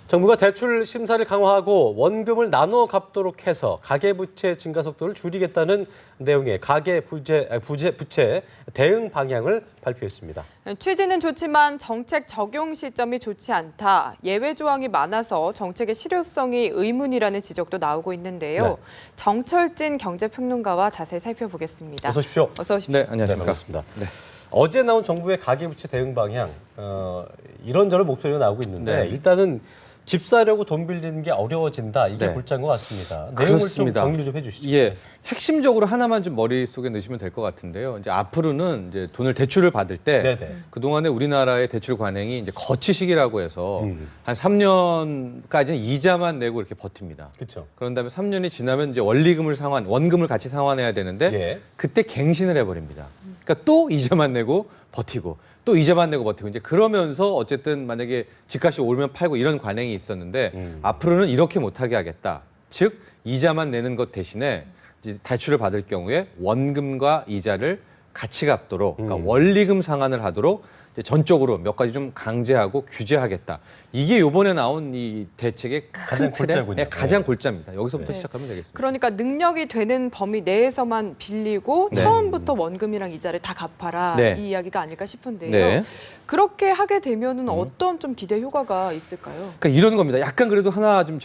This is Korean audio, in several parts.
정부가 대출 심사를 강화하고 원금을 나눠 갚도록 해서 가계부채 증가 속도를 줄이겠다는 내용의 부채 대응 방향을 발표했습니다. 취지는 좋지만 정책 적용 시점이 좋지 않다. 예외 조항이 많아서 정책의 실효성이 의문이라는 지적도 나오고 있는데요. 네. 정철진 경제평론가와 자세히 살펴보겠습니다. 어서 오십시오. 어서 오십시오. 네, 안녕하십니까. 반갑습니다. 네. 어제 나온 정부의 가계부채 대응 방향 이런저런 목소리가 나오고 있는데 네. 일단은 집 사려고 돈 빌리는 게 어려워진다. 이게 네. 골자인 것 같습니다. 내용을 그렇습니다. 좀 정리 좀 해주시죠. 예, 핵심적으로 하나만 좀 머릿속에 넣으시면 될 것 같은데요. 이제 앞으로는 이제 돈을 대출을 받을 때 네네. 그동안에 우리나라의 대출 관행이 이제 거치식이라고 해서 한 3년까지는 이자만 내고 이렇게 버팁니다. 그렇죠. 그런 다음에 3년이 지나면 이제 원금을 같이 상환해야 되는데 예. 그때 갱신을 해버립니다. 그러니까 또 이자만 내고 버티고 또 이자만 내고 버티고 이제 그러면서 어쨌든 만약에 집값이 오르면 팔고 이런 관행이 있었는데 앞으로는 이렇게 못하게 하겠다. 즉 이자만 내는 것 대신에 이제 대출을 받을 경우에 원금과 이자를 같이 갚도록 그러니까 원리금 상환을 하도록 이제 전적으로 몇 가지 좀 강제하고 규제하겠다. 이게 이번에 나온 이 대책의 가장 큰 틀의 골자군요. 가장 골자입니다. 여기서부터 네. 시작하면 되겠습니다. 그러니까 능력이 되는 범위 내에서만 빌리고 네. 처음부터 원금이랑 이자를 다 갚아라. 네. 이 이야기가 아닐까 싶은데요. 네. 그렇게 하게 되면은 어떤 좀 기대 효과가 있을까요? 그러니까 이런 겁니다. 약간 그래도 하나 좀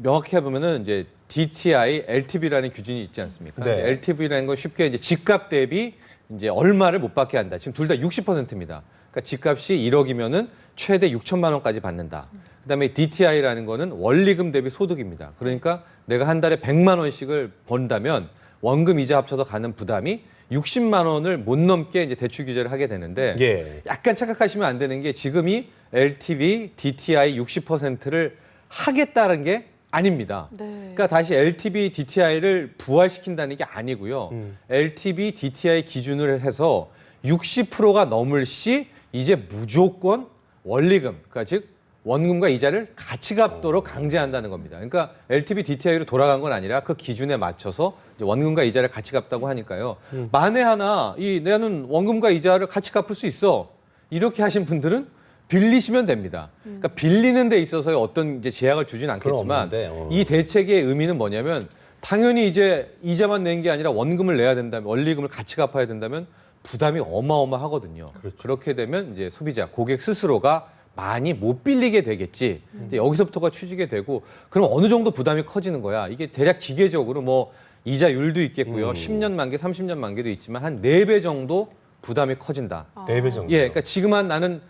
명확히 해보면은 이제 DTI, LTV라는 기준이 있지 않습니까? 네. LTV라는 건 쉽게 이제 집값 대비 이제 얼마를 못 받게 한다. 지금 둘 다 60%입니다. 그러니까 집값이 1억이면은 최대 6천만 원까지 받는다. 그다음에 DTI라는 거는 원리금 대비 소득입니다. 그러니까 내가 한 달에 100만 원씩을 번다면 원금 이자 합쳐서 가는 부담이 60만 원을 못 넘게 이제 대출 규제를 하게 되는데 예. 약간 착각하시면 안 되는 게 지금이 LTV, DTI 60%를 하겠다는 게 아닙니다. 네. 그러니까 다시 LTV, DTI를 부활시킨다는 게 아니고요. LTV, DTI 기준을 해서 60%가 넘을 시 이제 무조건 원리금, 그러니까 즉 원금과 이자를 같이 갚도록 강제한다는 겁니다. 그러니까 LTV, DTI로 돌아간 건 아니라 그 기준에 맞춰서 이제 원금과 이자를 같이 갚다고 하니까요. 만에 하나 나는 원금과 이자를 같이 갚을 수 있어. 이렇게 하신 분들은 빌리시면 됩니다. 그러니까 빌리는 데 있어서의 어떤 이제 제약을 주진 않겠지만 그건 없는데, 이 대책의 의미는 뭐냐면 당연히 이제 이자만 낸 게 아니라 원금을 내야 된다면 원리금을 같이 갚아야 된다면 부담이 어마어마하거든요. 그렇죠. 그렇게 되면 이제 소비자, 고객 스스로가 많이 못 빌리게 되겠지. 이제 여기서부터가 추지게 되고 그럼 어느 정도 부담이 커지는 거야. 이게 대략 기계적으로 뭐 이자율도 있겠고요. 10년 만기, 30년 만기도 있지만 한 4배 정도 부담이 커진다. 4배 정도. 예, 그러니까 지금 나는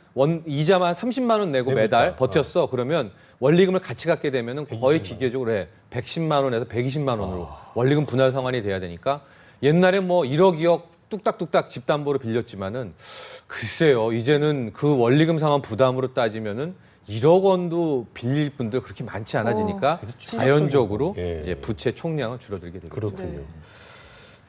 이자만 30만 원 내고 매달 버텼어. 그러면 원리금을 같이 갖게 되면은 거의 기계적으로 110만 원에서 120만 원으로 원리금 분할 상환이 돼야 되니까 옛날에 뭐 1억, 2억 뚝딱뚝딱 집담보로 빌렸지만은 글쎄요, 이제는 그 원리금 상환 부담으로 따지면은 1억 원도 빌릴 분들 그렇게 많지 않아지니까 자연적으로 예. 이제 부채 총량은 줄어들게 되겠죠. 그렇군요. 네.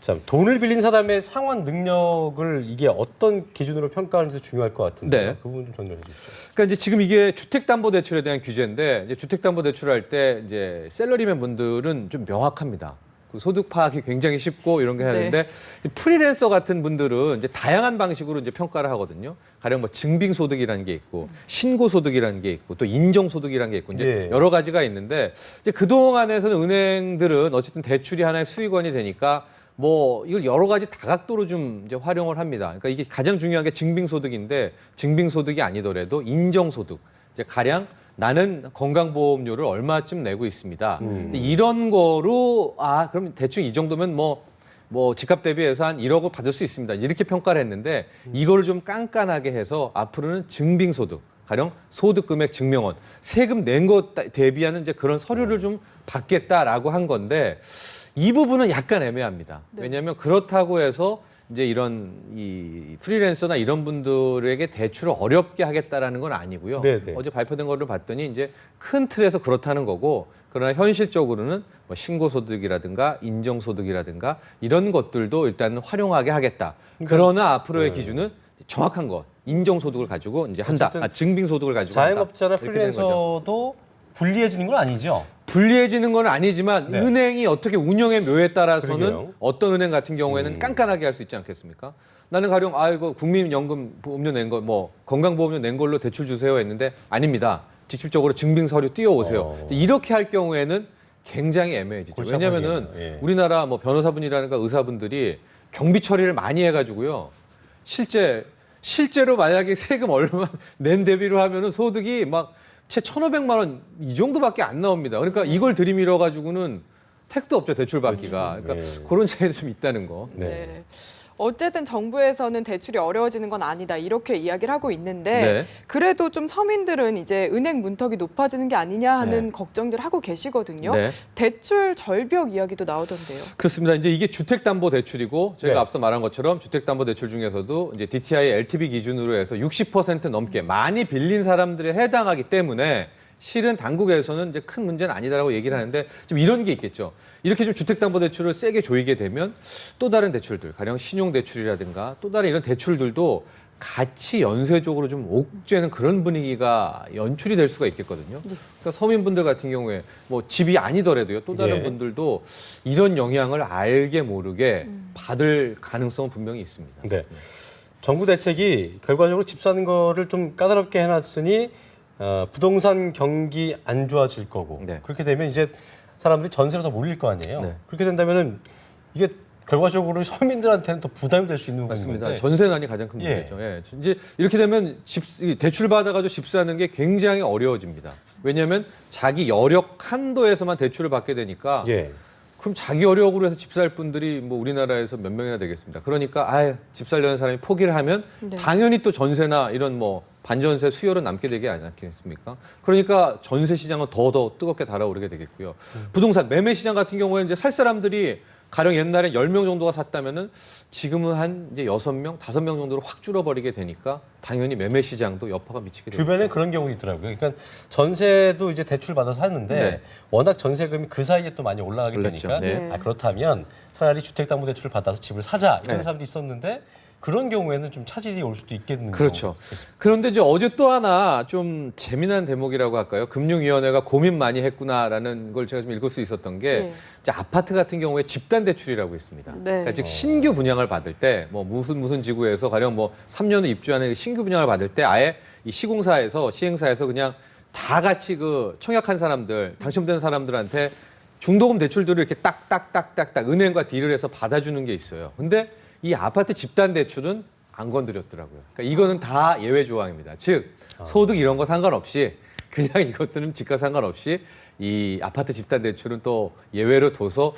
참 돈을 빌린 사람의 상환 능력을 이게 어떤 기준으로 평가하는지 중요할 것 같은데 네. 그 부분 좀 전달해 주시죠. 그러니까 이제 지금 이게 주택담보대출에 대한 규제인데 이제 주택담보대출할 때 이제 셀러리맨 분들은 좀 명확합니다. 그 소득 파악이 굉장히 쉽고 이런 게 해야 되는데 프리랜서 같은 분들은 이제 다양한 방식으로 이제 평가를 하거든요. 가령 뭐 증빙소득이라는 게 있고 신고소득이라는 게 있고 또 인정소득이라는 게 있고 이제 예. 여러 가지가 있는데 이제 그동안에서는 은행들은 어쨌든 대출이 하나의 수익원이 되니까 뭐 이걸 여러 가지 다각도로 좀 이제 활용을 합니다. 그러니까 이게 가장 중요한 게 증빙소득인데 증빙소득이 아니더라도 인정소득. 이제 가령 나는 건강보험료를 얼마쯤 내고 있습니다. 근데 이런 거로 그럼 대충 이 정도면 뭐 집값 대비해서 한 1억을 받을 수 있습니다. 이렇게 평가를 했는데 이거를 좀 깐깐하게 해서 앞으로는 증빙소득, 가령 소득금액 증명원, 세금 낸 것 대비하는 이제 그런 서류를 좀 받겠다라고 한 건데 이 부분은 약간 애매합니다. 네. 왜냐하면 그렇다고 해서 이제 이런 이 프리랜서나 이런 분들에게 대출을 어렵게 하겠다라는 건 아니고요. 네네. 어제 발표된 거를 봤더니 이제 큰 틀에서 그렇다는 거고, 그러나 현실적으로는 뭐 신고소득이라든가 인정소득이라든가 이런 것들도 일단 활용하게 하겠다. 그러나 앞으로의 기준은 정확한 것, 인정소득을 가지고 이제 한다. 어쨌든 증빙소득을 가지고 자영업자나 한다. 이렇게 되는 거죠. 프리랜서도 불리해지는 건 아니죠. 불리해지는 건 아니지만 네. 은행이 어떻게 운영의 묘에 따라서는 그러게요. 어떤 은행 같은 경우에는 깐깐하게 할 수 있지 않겠습니까? 나는 가령 이거 국민연금 보험료 낸 거 뭐 건강보험료 낸 걸로 대출 주세요 했는데 아닙니다. 직접적으로 증빙 서류 띄워오세요. 이렇게 할 경우에는 굉장히 애매해지죠. 골치 왜냐하면은 아파지겠네요. 예. 우리나라 뭐 변호사분이라든가 의사분들이 경비 처리를 많이 해가지고요. 실제로 만약에 세금 얼마 낸 대비로 하면은 소득이 막 채 1,500만 원 이 정도밖에 안 나옵니다. 그러니까 이걸 들이밀어 가지고는 택도 없죠, 대출 받기가. 그러니까 네. 그런 차이도 좀 있다는 거. 네. 네. 어쨌든 정부에서는 대출이 어려워지는 건 아니다 이렇게 이야기를 하고 있는데 네. 그래도 좀 서민들은 이제 은행 문턱이 높아지는 게 아니냐 하는 네. 걱정들 하고 계시거든요. 네. 대출 절벽 이야기도 나오던데요. 그렇습니다. 이제 이게 주택담보대출이고 저희가 네. 앞서 말한 것처럼 주택담보대출 중에서도 이제 DTI LTV 기준으로 해서 60% 넘게 많이 빌린 사람들에 해당하기 때문에 실은 당국에서는 이제 큰 문제는 아니다라고 얘기를 하는데 좀 이런 게 있겠죠. 이렇게 좀 주택담보대출을 세게 조이게 되면 또 다른 대출들, 가령 신용대출이라든가 또 다른 이런 대출들도 같이 연쇄적으로 좀 옥죄는 그런 분위기가 연출이 될 수가 있겠거든요. 그러니까 서민분들 같은 경우에 뭐 집이 아니더라도요. 또 다른 예. 분들도 이런 영향을 알게 모르게 받을 가능성은 분명히 있습니다. 네. 정부 대책이 결과적으로 집 사는 거를 좀 까다롭게 해놨으니 부동산 경기 안 좋아질 거고 네. 그렇게 되면 이제 사람들이 전세로 더 몰릴 거 아니에요. 네. 그렇게 된다면은 이게 결과적으로 서민들한테는 더 부담이 될 수 있는 맞습니다. 부분인데 전세난이 가장 큰 예. 문제죠. 예. 이제 이렇게 되면 대출 받아가지고 집 사는 게 굉장히 어려워집니다. 왜냐하면 자기 여력 한도에서만 대출을 받게 되니까 예. 그럼 자기 여력으로 해서 집 살 분들이 뭐 우리나라에서 몇 명이나 되겠습니다. 그러니까 집 살려는 사람이 포기를 하면 네. 당연히 또 전세나 이런 뭐 반전세 수요로 남게 되지 않겠습니까? 그러니까 전세 시장은 더 뜨겁게 달아오르게 되겠고요. 부동산 매매 시장 같은 경우에는 이제 살 사람들이 가령 옛날에 10명 정도가 샀다면은 지금은 한 이제 6명, 5명 정도로 확 줄어버리게 되니까 당연히 매매 시장도 여파가 미치게 됩니다. 주변에 그런 경우 있더라고요. 그러니까 전세도 이제 대출 받아서 샀는데 네. 워낙 전세금이 그 사이에 또 많이 올라가게 올랐죠. 되니까 네. 그렇다면 차라리 주택담보대출을 받아서 집을 사자 이런 네. 사람도 있었는데 그런 경우에는 좀 차질이 올 수도 있겠는 그렇죠. 거죠. 그런데 이제 어제 또 하나 좀 재미난 대목이라고 할까요? 금융위원회가 고민 많이 했구나라는 걸 제가 좀 읽을 수 있었던 게 네. 이제 아파트 같은 경우에 집단 대출이라고 있습니다. 네. 그러니까 즉 신규 분양을 받을 때 뭐 무슨 지구에서 가령 뭐 3년을 입주하는 신규 분양을 받을 때 아예 이 시행사에서 그냥 다 같이 그 청약한 사람들, 당첨된 사람들한테 중도금 대출들을 이렇게 딱딱딱딱딱 은행과 딜을 해서 받아주는 게 있어요. 근데 이 아파트 집단 대출은 안 건드렸더라고요. 그러니까 이거는 다 예외 조항입니다. 즉 소득 이런 거 상관없이 그냥 이것들은 집과 상관없이 이 아파트 집단 대출은 또 예외로 둬서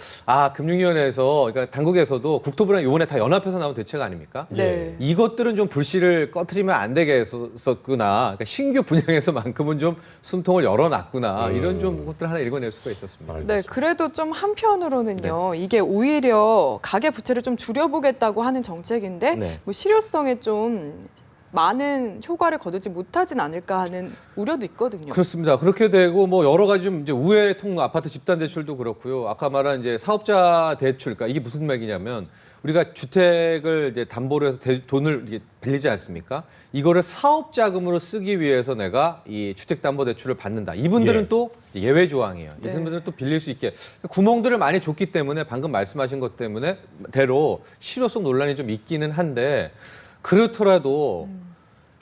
금융위원회에서 그러니까 당국에서도 국토부랑 이번에 다 연합해서 나온 대책 아닙니까? 네. 이것들은 좀 불씨를 꺼트리면 안 되게 했었구나. 그러니까 신규 분양에서만큼은 좀 숨통을 열어놨구나. 이런 좀 것들 하나 읽어낼 수가 있었습니다. 네, 그래도 좀 한편으로는요. 이게 오히려 가계 부채를 좀 줄여보겠다고 하는 정책인데 네. 뭐 실효성에 좀 많은 효과를 거두지 못하진 않을까 하는 우려도 있거든요. 그렇습니다. 그렇게 되고 뭐 여러 가지 좀 이제 우회 통로 아파트 집단 대출도 그렇고요. 아까 말한 이제 사업자 대출, 그러니까 이게 무슨 맥이냐면 우리가 주택을 이제 담보로 해서 돈을 이렇게 빌리지 않습니까? 이거를 사업 자금으로 쓰기 위해서 내가 이 주택담보대출을 받는다. 이분들은 예. 또 예외 조항이에요. 네. 이분들은 또 빌릴 수 있게 구멍들을 많이 줬기 때문에 방금 말씀하신 것 때문에 대로 실효성 논란이 좀 있기는 한데 그렇더라도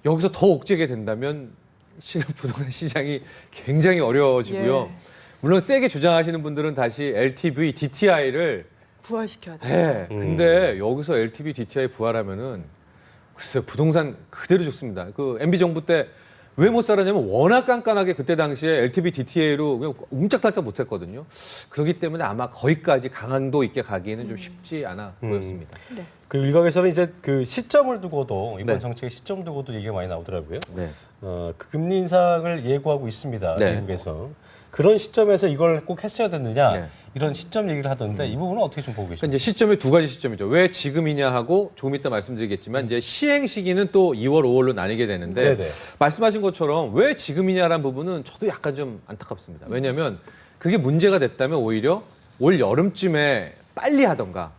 여기서 더 옥죄게 된다면 실은 부동산 시장이 굉장히 어려워지고요. 예. 물론 세게 주장하시는 분들은 다시 LTV, DTI를 부활시켜야 돼요. 네. 근데 여기서 LTV, DTI 부활하면은 글쎄요 부동산 그대로 죽습니다. 그 MB 정부 때 왜 못 살았냐면 워낙 깐깐하게 그때 당시에 LTV, DTI로 그냥 옴짝달짝 못했거든요. 그렇기 때문에 아마 거기까지 강한도 있게 가기에는 좀 쉽지 않아 보였습니다. 네. 그 일각에서는 이제 그 시점을 두고도 이번 네. 정책의 시점 두고도 얘기가 많이 나오더라고요. 네. 그 금리 인상을 예고하고 있습니다. 네. 미국에서. 그런 시점에서 이걸 꼭 했어야 됐느냐 네. 이런 시점 얘기를 하던데 이 부분은 어떻게 좀 보고 그러니까 계십니까? 이제 시점이 두 가지 시점이죠. 왜 지금이냐 하고 조금 이따 말씀드리겠지만 이제 시행 시기는 또 2월, 5월로 나뉘게 되는데 네네. 말씀하신 것처럼 왜 지금이냐라는 부분은 저도 약간 좀 안타깝습니다. 왜냐하면 그게 문제가 됐다면 오히려 올 여름쯤에 빨리 하던가.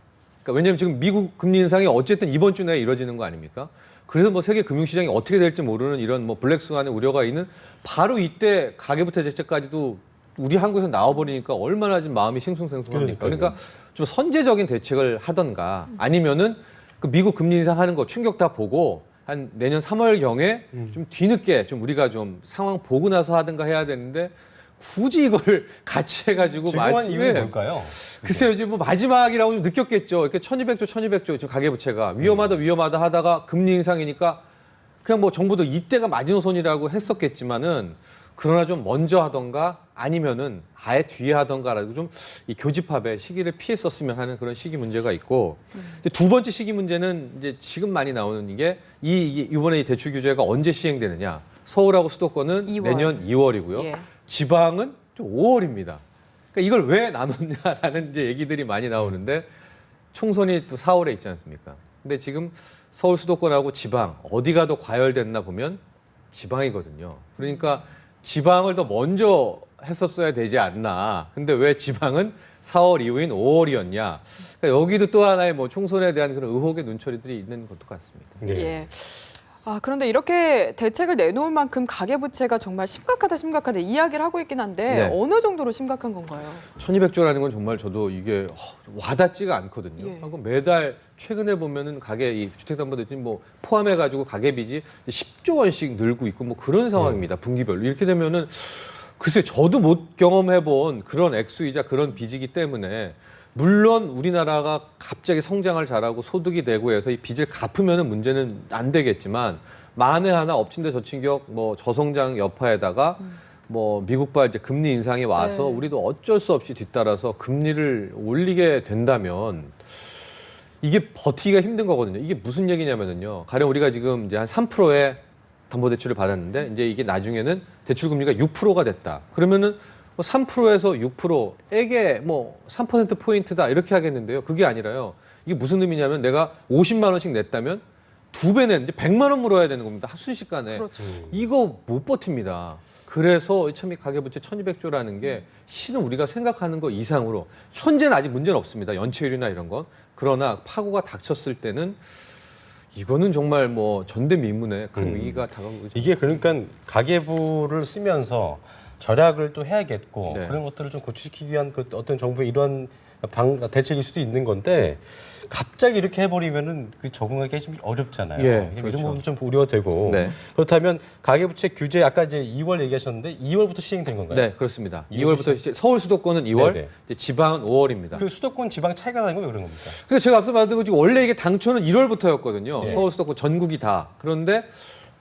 그러니까 왜냐하면 지금 미국 금리 인상이 어쨌든 이번 주 내에 이뤄지는 거 아닙니까? 그래서 뭐 세계 금융시장이 어떻게 될지 모르는 이런 뭐 블랙스완의 우려가 있는 바로 이때 가계부채 대책까지도 우리 한국에서 나와버리니까 얼마나 좀 마음이 싱숭생숭합니까? 그러니까요. 그러니까 좀 선제적인 대책을 하던가 아니면은 그 미국 금리 인상하는 거 충격 다 보고 한 내년 3월경에 좀 뒤늦게 좀 우리가 좀 상황 보고 나서 하든가 해야 되는데 굳이 이거를 같이 해가지고 지금 한 마침에 이유는 뭘까요? 글쎄요, 이제 뭐 마지막이라고 좀 느꼈겠죠. 이렇게 1200조 지금 가계부채가 위험하다 하다가 금리 인상이니까 그냥 뭐 정부도 이때가 마지노선이라고 했었겠지만은 그러나 좀 먼저 하던가 아니면은 아예 뒤에 하던가라고 좀 이 교집합의 시기를 피했었으면 하는 그런 시기 문제가 있고 이제 두 번째 시기 문제는 이제 지금 많이 나오는 게 이번에 이 대출 규제가 언제 시행되느냐. 서울하고 수도권은 2월. 내년 2월이고요. 예. 지방은 좀 5월입니다. 그러니까 이걸 왜 나눴냐라는 이제 얘기들이 많이 나오는데 총선이 또 4월에 있지 않습니까? 근데 지금 서울 수도권하고 지방 어디가 더 과열됐나 보면 지방이거든요. 그러니까 지방을 더 먼저 했었어야 되지 않나. 근데 왜 지방은 4월 이후인 5월이었냐. 그러니까 여기도 또 하나의 뭐 총선에 대한 그런 의혹의 눈초리들이 있는 것도 같습니다. 예. 그런데 이렇게 대책을 내놓을 만큼 가계부채가 정말 심각하다 이야기를 하고 있긴 한데 네. 어느 정도로 심각한 건가요? 1200조라는 건 정말 저도 이게 와닿지가 않거든요. 예. 하고 매달 최근에 보면은 가계 이 주택담보대출 뭐 포함해가지고 가계빚이 10조 원씩 늘고 있고 뭐 그런 상황입니다. 분기별로 이렇게 되면은 글쎄 저도 못 경험해본 그런 액수이자 그런 빚이기 때문에 물론 우리나라가 갑자기 성장을 잘하고 소득이 되고 해서 이 빚을 갚으면은 문제는 안 되겠지만 만에 하나 엎친 데 젖힌 격 뭐 저성장 여파에다가 뭐 미국발 이제 금리 인상이 와서 네. 우리도 어쩔 수 없이 뒤따라서 금리를 올리게 된다면 이게 버티기가 힘든 거거든요. 이게 무슨 얘기냐면요. 가령 우리가 지금 이제 한 3%의 담보대출을 받았는데 이제 이게 나중에는 대출 금리가 6%가 됐다. 그러면은 뭐 3%에서 6%에게 뭐 3% 포인트다 이렇게 하겠는데요. 그게 아니라요. 이게 무슨 의미냐면 내가 50만 원씩 냈다면 2배 낸 이제 100만 원 물어야 되는 겁니다. 순식간에. 그렇죠. 이거 못 버팁니다. 그래서 참 이 가계부채 1200조라는 게 실은 우리가 생각하는 거 이상으로 현재는 아직 문제는 없습니다. 연체율이나 이런 건. 그러나 파고가 닥쳤을 때는 이거는 정말 뭐 전대미문의 큰 위기가 다가오고 있죠. 이게 그러니까 가계부를 쓰면서 절약을 또 해야겠고 네. 그런 것들을 좀 고치시키기 위한 그 어떤 정부의 이런 대책일 수도 있는 건데 갑자기 이렇게 해버리면은 그 적응하기 좀 어렵잖아요. 예, 이런 그렇죠. 부분 좀 우려가 되고 네. 그렇다면 가계부채 규제 아까 이제 2월 얘기하셨는데 2월부터 시행된 건가요? 네, 그렇습니다. 2월 2월부터 서울 수도권은 2월, 네네. 이제 지방은 5월입니다. 그 수도권 지방 차이가 나는 건 왜 그런 겁니까? 그래서 제가 앞서 말씀드린 것처럼 원래 이게 당초는 1월부터였거든요. 예. 서울 수도권 전국이 다. 그런데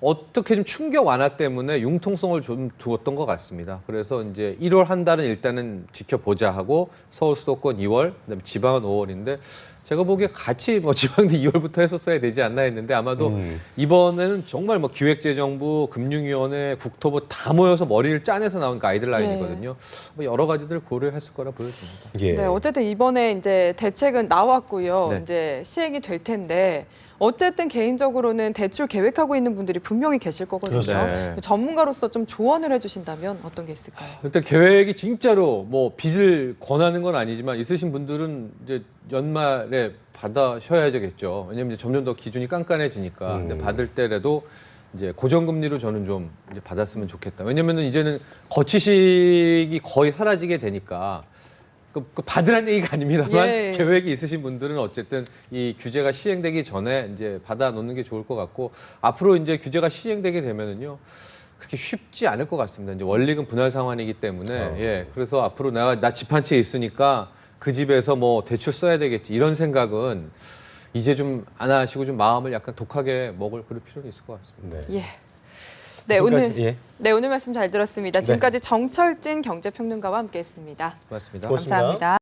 어떻게 좀 충격 완화 때문에 융통성을 좀 두었던 것 같습니다. 그래서 이제 1월 한 달은 일단은 지켜보자 하고 서울 수도권 2월, 그다음에 지방은 5월인데 제가 보기에 같이 뭐 지방도 2월부터 했었어야 되지 않나 했는데 아마도 이번에는 정말 뭐 기획재정부, 금융위원회, 국토부 다 모여서 머리를 짜내서 나온 가이드라인이거든요. 뭐 여러 가지들 고려했을 거라 보여집니다. 예. 네, 어쨌든 이번에 이제 대책은 나왔고요. 네. 이제 시행이 될 텐데 어쨌든 개인적으로는 대출 계획하고 있는 분들이 분명히 계실 거거든요. 네. 전문가로서 좀 조언을 해주신다면 어떤 게 있을까요? 일단 계획이 진짜로 뭐 빚을 권하는 건 아니지만 있으신 분들은 이제 연말에 받아셔야 되겠죠. 왜냐면 이제 점점 더 기준이 깐깐해지니까. 근데 받을 때라도 이제 고정금리로 저는 좀 이제 받았으면 좋겠다. 왜냐면은 이제는 거치식이 거의 사라지게 되니까 그 받으라는 얘기가 아닙니다만 예. 계획이 있으신 분들은 어쨌든 이 규제가 시행되기 전에 이제 받아 놓는 게 좋을 것 같고 앞으로 이제 규제가 시행되게 되면은요. 그렇게 쉽지 않을 것 같습니다. 이제 원리금 분할 상환이기 때문에 예. 그래서 앞으로 나 집 한 채 있으니까 그 집에서 뭐 대출 써야 되겠지 이런 생각은 이제 좀 안 하시고 좀 마음을 약간 독하게 먹을 그럴 필요는 있을 것 같습니다. 네. 예. 네, 오늘 예. 네, 오늘 말씀 잘 들었습니다. 지금까지 정철진 경제평론가와 함께했습니다. 고맙습니다. 고맙습니다. 감사합니다.